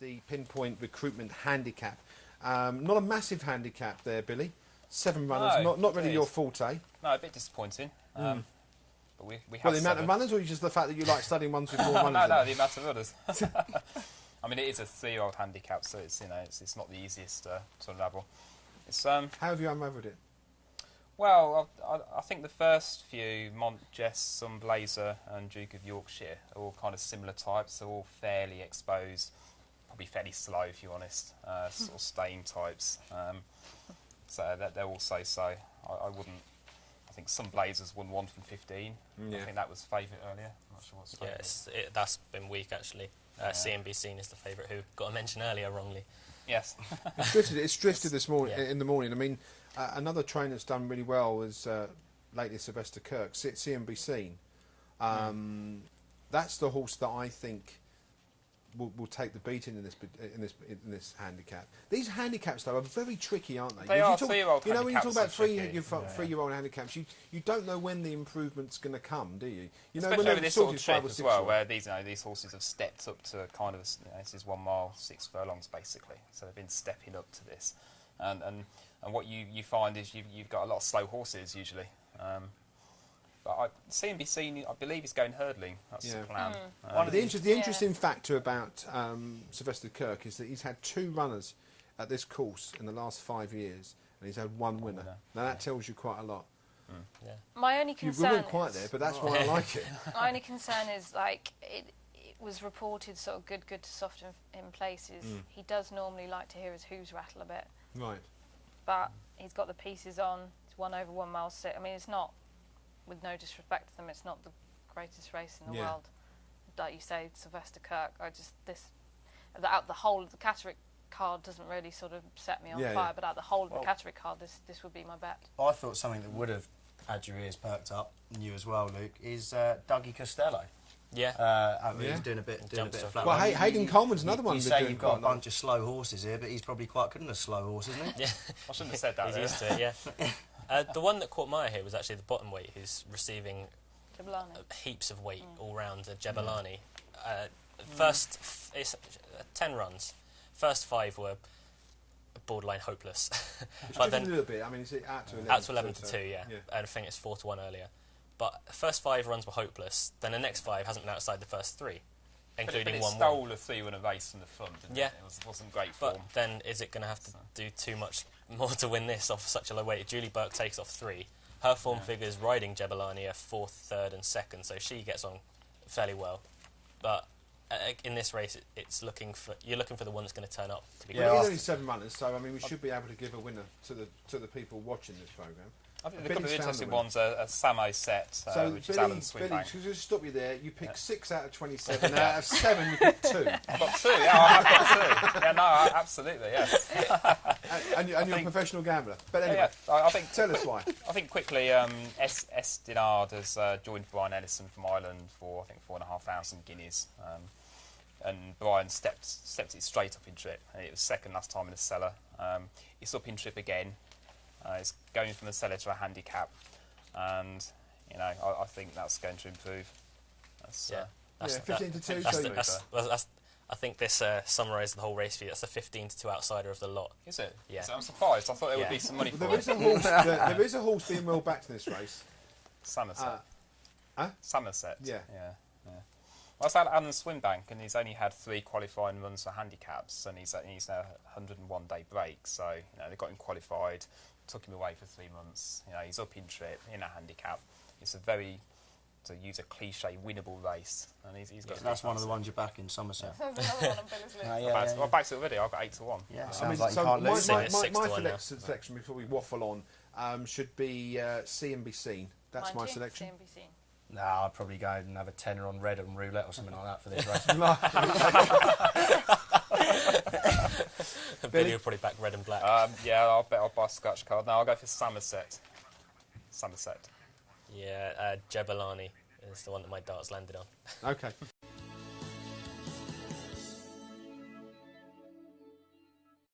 the Pinpoint Recruitment Handicap. Not a massive handicap there, Billy. 7 runners, No, not really your forte. No, a bit disappointing. But we have well, the amount of runners, or just the fact that you like studying ones with more runners? No, the amount of runners. I mean, it is a 3-year-old handicap, so it's it's not the easiest to unravel. It's How have you unravelled it? Well, I think the first few, Montjess, Sunblazer and Duke of Yorkshire, are all kind of similar types. They're all fairly exposed, probably fairly slow if you're honest, sort of staying types. So they're all so. I wouldn't. I think Sunblazers won 1 from 15. Yeah. I think that was favourite earlier. I'm not sure what's favourite. Yeah, that's been weak actually. CNBC is the favourite, who got a mention earlier wrongly. Yes. It's drifted this morning. In the morning. I mean, another trainer that's done really well was lately Sylvester Kirk, CNBC. That's the horse that I think will take the beating in this handicap. These handicaps though are very tricky, aren't they? They are 3-year-old handicaps. You know, when you talk about tricky. three-year-old handicaps, you don't know when the improvement's going to come, do you? You know, especially when with this sort of trip as well, where these horses have stepped up to kind of this is 1 mile 6 furlongs basically, so they've been stepping up to this, and what you find is you've got a lot of slow horses usually. But CNBC, I believe, is going hurdling. That's the plan. The interesting factor about Sylvester Kirk is that he's had 2 runners at this course in the last 5 years, and he's had 1 winner. Now that tells you quite a lot. My only concern. We weren't quite there, but that's why I like it. My only concern is it was reported sort of good to soft in places. He does normally like to hear his hooves rattle a bit. Right. But he's got the pieces on. It's 1 over 1 mile 6. I mean, it's not. With no disrespect to them, it's not the greatest race in the world. Like you say, Sylvester Kirk, the whole of the Catterick card doesn't really sort of set me on fire, but out the whole of the Catterick card, this would be my bet. I thought something that would have had your ears perked up, and you as well, Luke, is Dougie Costello. Yeah. He's doing a bit of flat. Well, Hayden Coleman's another one. You say you've got a bunch of slow horses here, but he's probably quite good in a slow horse, isn't he? Yeah. I shouldn't have said that. He's used to it, yeah. The one that caught my eye here was actually the bottom weight, who's receiving heaps of weight all round, Jebelani. It's 10 runs. First 5 were borderline hopeless. But then a little bit. I mean, is it out to 11? Out to 11 to 2, yeah. And I think it's 4 to 1 earlier. But the first 5 runs were hopeless. Then the next 5 hasn't been outside the first 3, including but it stole a 3-winner race from the front, didn't it? It wasn't great form. But then is it going to have to do too much more to win this off such a low weight? Julie Burke takes off 3. Her form figures riding Jebelani are 4th, 3rd and 2nd, so she gets on fairly well. But in this race, you're looking for the one that's going to turn up. To be there's only 7 runners, so I mean we should be able to give a winner to the people watching this programme. I think the couple of interesting ones are Samo Set, which is Alan Swinbank. Billy, should I just stop you there? You pick 6 out of 27. Out of 7, you pick 2. I've got 2. Yeah, I have got 2. Yeah, no, absolutely, yes. and you're a professional gambler. But anyway, I think tell us why. I think quickly, S. Dinard has joined Brian Ellison from Ireland for I think 4,500 guineas. And Brian stepped it straight up in trip. It was 2nd last time in the cellar. It's up in trip again. It's going from the cellar to a handicap, and I think that's going to improve. That's 15 to 2. I think this summarises the whole race for you. That's a 15 to 2 outsider of the lot. Is it? Yeah. So I'm surprised. I thought there would be some money for it. There is a horse being well backed in this race. Somerset. Somerset. Yeah. Well, that's Alan Swinbank, and he's only had 3 qualifying runs for handicaps, and he's now 101-day break. So they got him qualified, took him away for 3 months. He's up in trip in a handicap. It's a very, to use a cliche, winnable race, and he's got. That's one of the ones you're back in Somerset. There's another one on Billy's list. I backed it already. I've got 8 to 1. Yeah, sounds like you can't lose. My selection before we waffle on should be CNBC. That's my selection. CNBC. No, I'd probably go and have a tenner on red and roulette or something like that for this race. Billy will probably back red and black. I'll bet I'll buy a scratch card. No, I'll go for Somerset. Yeah, Jebelani is the one that my darts landed on. Okay.